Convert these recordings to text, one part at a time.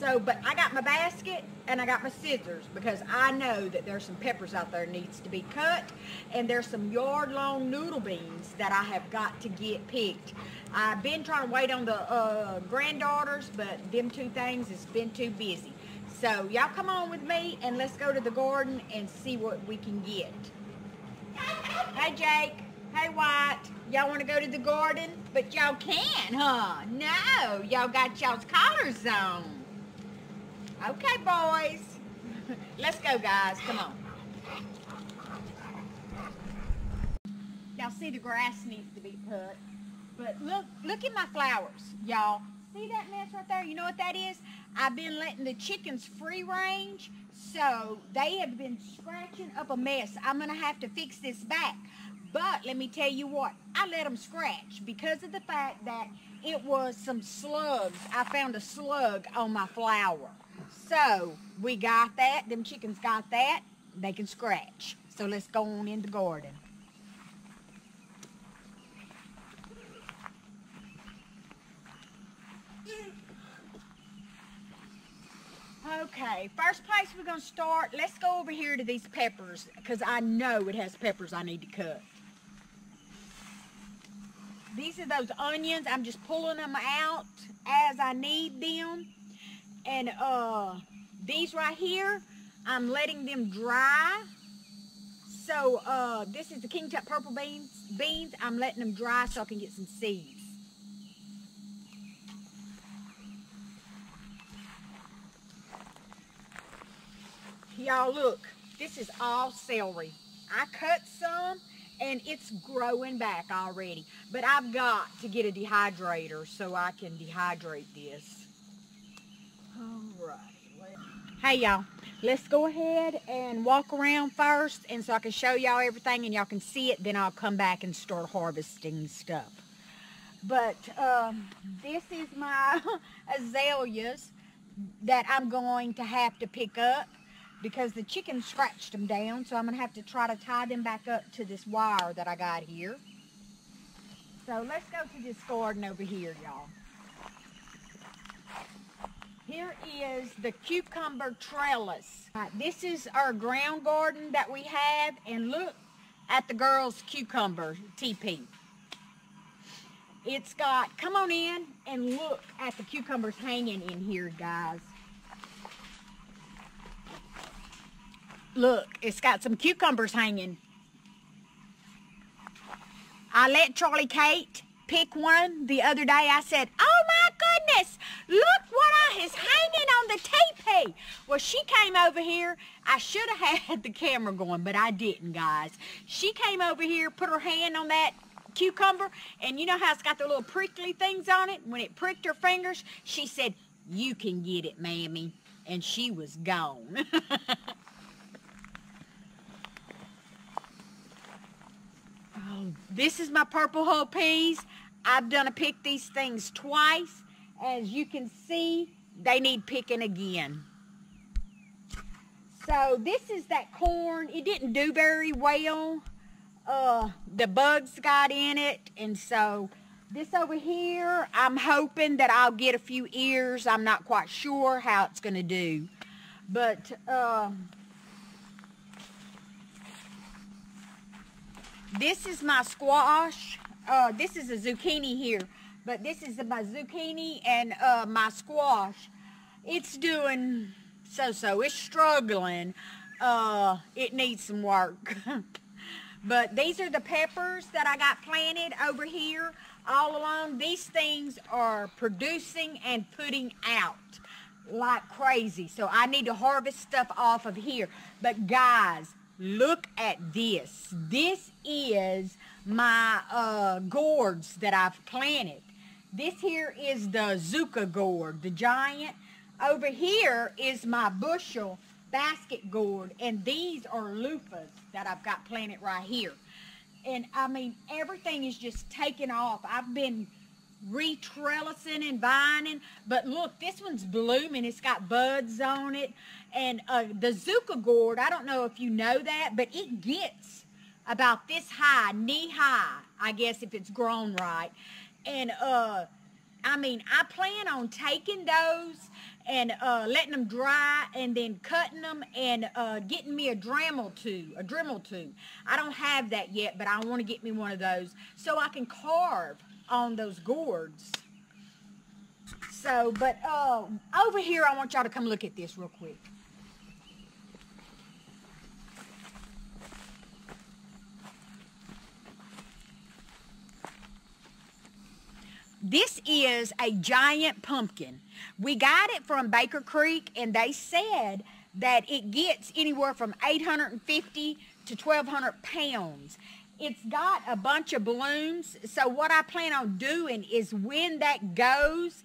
So, but I got my basket and I got my scissors because I know that there's some peppers out there needs to be cut, and there's some yard-long noodle beans that I have got to get picked. I've been trying to wait on the granddaughters, but them two things has been too busy. So y'all come on with me and let's go to the garden and see what we can get. Hey Jake, hey White, y'all want to go to the garden? But y'all can't, huh? No, y'all got y'all's collars on. Okay, boys. Let's go, guys. Come on. Y'all see the grass needs to be cut. But look at my flowers, y'all. See that mess right there? You know what that is? I've been letting the chickens free range, so they have been scratching up a mess. I'm going to have to fix this back. But let me tell you what, I let them scratch because of the fact that it was some slugs. I found a slug on my flower. So we got that. Them chickens got that. They can scratch. So let's go on in the garden. Okay, first place we're going to start, let's go over here to these peppers because I know it has peppers I need to cut. These are those onions. I'm just pulling them out as I need them. And these right here, I'm letting them dry. So this is the King Tut purple beans. I'm letting them dry so I can get some seeds. Y'all look, this is all celery. I cut some and it's growing back already. But I've got to get a dehydrator so I can dehydrate this. Alright. Hey y'all, let's go ahead and walk around first and so I can show y'all everything and y'all can see it. Then I'll come back and start harvesting stuff. But this is my azaleas that I'm going to have to pick up, because the chickens scratched them down, so I'm going to have to try to tie them back up to this wire that I got here. So let's go to this garden over here, y'all. Here is the cucumber trellis. This is our ground garden that we have, and look at the girls' cucumber teepee. It's got, come on in and look at the cucumbers hanging in here, guys. Look, it's got some cucumbers hanging. I let Charlie Kate pick one the other day. I said, oh my goodness, look what is hanging on the teepee. Well, she came over here. I should have had the camera going, but I didn't, guys. She came over here, put her hand on that cucumber, and you know how it's got the little prickly things on it? When it pricked her fingers, she said, you can get it, Mammy. And she was gone. This is my purple hull peas. I've done a pick these things twice. As you can see, they need picking again. So this is that corn. It didn't do very well. The bugs got in it. And so this over here, I'm hoping that I'll get a few ears. I'm not quite sure how it's going to do. But this is my squash. This is a zucchini here. But this is my zucchini and my squash. It's doing so-so. It's struggling. It needs some work. But these are the peppers that I got planted over here all along. These things are producing and putting out like crazy. So I need to harvest stuff off of here. But guys, look at this. This is my gourds that I've planted. This here is the Zucca gourd, the giant. Over here is my bushel basket gourd, and these are loofahs that I've got planted right here. And I mean, everything is just taking off. I've been re-trellising and vining, but look, this one's blooming. It's got buds on it. And the Zucca gourd, I don't know if you know that, but it gets about this high, knee high, I guess, if it's grown right. And I mean, I plan on taking those and letting them dry and then cutting them and getting me a Dremel tube. I don't have that yet, but I want to get me one of those so I can carve on those gourds. So, but over here, I want y'all to come look at this real quick. This is a giant pumpkin. We got it from Baker Creek, and they said that it gets anywhere from 850 to 1,200 pounds. It's got a bunch of blooms, so what I plan on doing is when that goes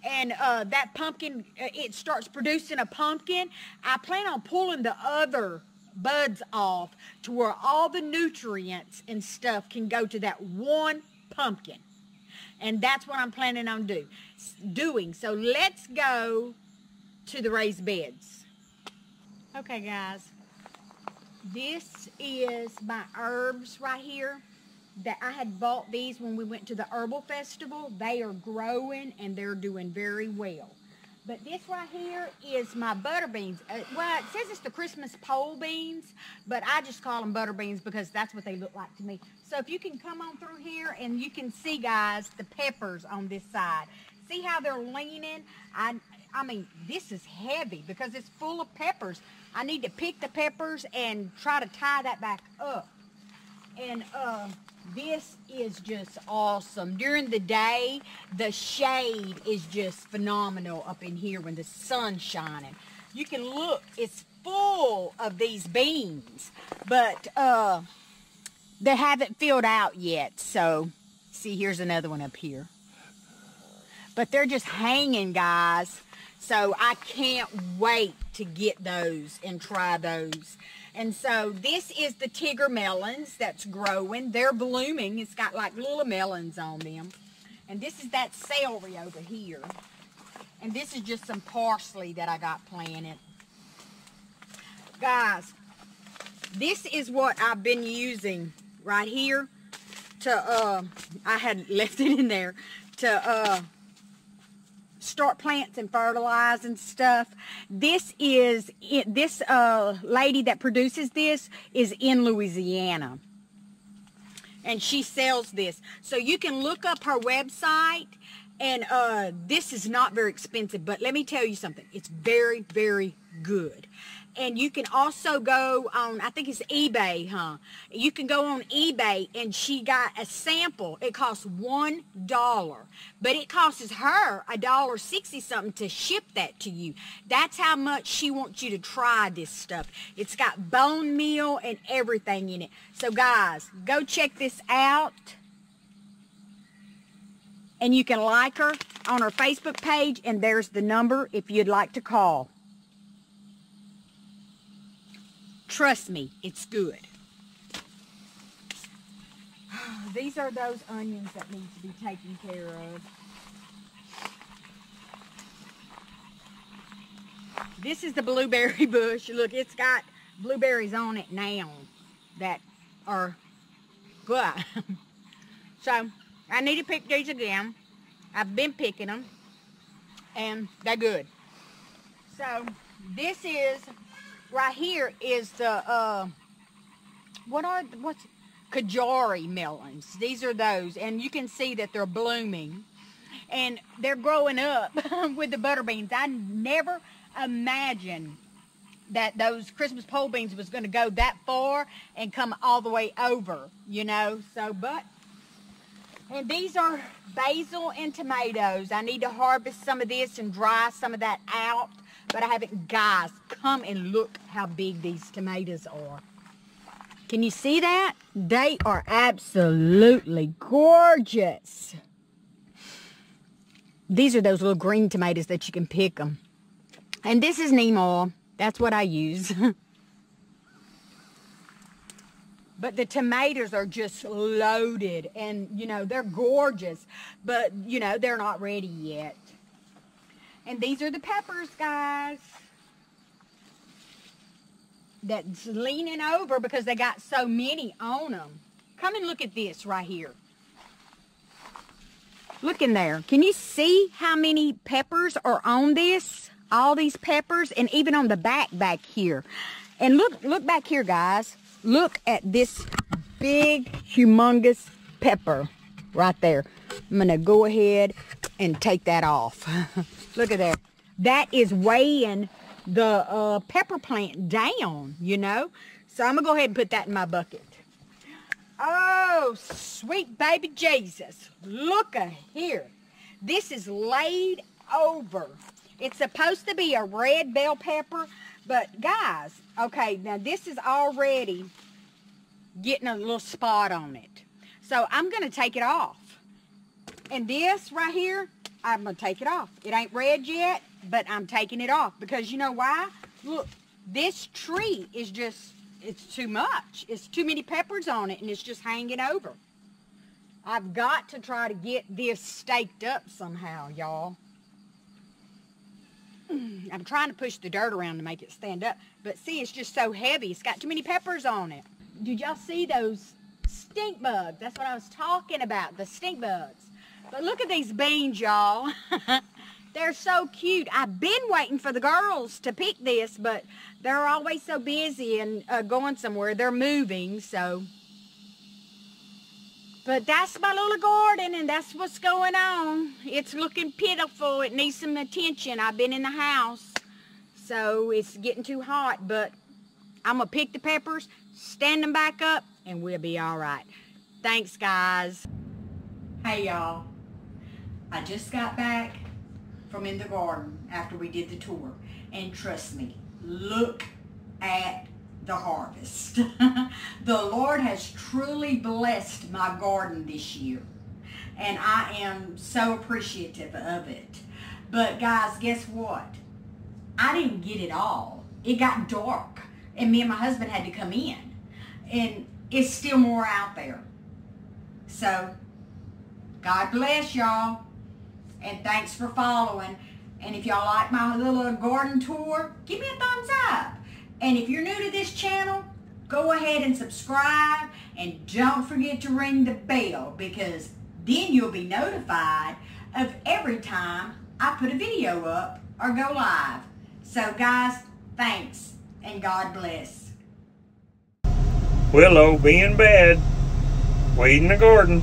and that pumpkin, it starts producing a pumpkin, I plan on pulling the other buds off to where all the nutrients and stuff can go to that one pumpkin. And that's what I'm planning on doing. So let's go to the raised beds. Okay, guys. This is my herbs right here. That I had bought these when we went to the herbal festival. They are growing and they're doing very well. But this right here is my butter beans. Well, it says it's the Christmas pole beans, but I just call them butter beans because that's what they look like to me. So if you can come on through here and you can see, guys, the peppers on this side. See how they're leaning? I mean, this is heavy because it's full of peppers. I need to pick the peppers and try to tie that back up. And this is just awesome. During the day, the shade is just phenomenal up in here when the sun's shining. You can look, it's full of these beans, but they haven't filled out yet. So, see, here's another one up here. But they're just hanging, guys. So I can't wait to get those and try those. And so this is the Tigger melons that's growing. They're blooming. It's got like little melons on them. And this is that celery over here. And this is just some parsley that I got planted. Guys, this is what I've been using right here to, I had left it in there, to start plants and fertilize and stuff. This is, this lady that produces this is in Louisiana. And she sells this. So you can look up her website. And this is not very expensive. But let me tell you something. It's very, very good. And you can also go on, I think it's eBay, huh? You can go on eBay, and she got a sample. It costs $1. But it costs her $1.60 something to ship that to you. That's how much she wants you to try this stuff. It's got bone meal and everything in it. So, guys, go check this out. And you can like her on her Facebook page, and there's the number if you'd like to call. Trust me, it's good. These are those onions that need to be taken care of. This is the blueberry bush. Look, it's got blueberries on it now that are good. So, I need to pick these again. I've been picking them, and they're good. So, this is... right here is the, what's Kajari melons. These are those. And you can see that they're blooming. And they're growing up with the butter beans. I never imagined that those Christmas pole beans was going to go that far and come all the way over, you know. So, but, and these are basil and tomatoes. I need to harvest some of this and dry some of that out. But I haven't. Guys, come and look how big these tomatoes are. Can you see that? They are absolutely gorgeous. These are those little green tomatoes that you can pick them. And this is neem oil. That's what I use. But the tomatoes are just loaded. And, you know, they're gorgeous. But, you know, they're not ready yet. And these are the peppers, guys. That's leaning over because they got so many on them. Come and look at this right here. Look in there. Can you see how many peppers are on this? all these peppers, and even on the back here. And look back here, guys. Look at this big, humongous pepper right there. I'm gonna go ahead and take that off. Look at there. That is weighing the pepper plant down, you know. So I'm gonna go ahead and put that in my bucket. Oh, sweet baby Jesus. Look at here. This is laid over. It's supposed to be a red bell pepper, but guys, okay, now this is already getting a little spot on it. So I'm going to take it off. And this right here, I'm going to take it off. It ain't red yet, but I'm taking it off because you know why? Look, this tree is just, it's too much. It's too many peppers on it and it's just hanging over. I've got to try to get this staked up somehow, y'all. I'm trying to push the dirt around to make it stand up. But see, it's just so heavy. It's got too many peppers on it. Did y'all see those stink bugs? That's what I was talking about, the stink bugs. But look at these beans, y'all. They're so cute. I've been waiting for the girls to pick this, but they're always so busy and going somewhere. They're moving, so. But that's my little garden, and that's what's going on. It's looking pitiful. It needs some attention. I've been in the house, so it's getting too hot. But I'm going to pick the peppers, stand them back up, and we'll be all right. Thanks, guys. Hey, y'all. I just got back from in the garden after we did the tour. And trust me, look at the harvest. The Lord has truly blessed my garden this year, and I am so appreciative of it. But guys, guess what? I didn't get it all. It got dark, and me and my husband had to come in, and it's still more out there. So God bless y'all, and thanks for following. And if y'all like my little garden tour, give me a thumbs up. And if you're new to this channel, go ahead and subscribe, and don't forget to ring the bell, because then you'll be notified of every time I put a video up or go live. So guys, thanks, and God bless. Willow being bad, weeding the garden.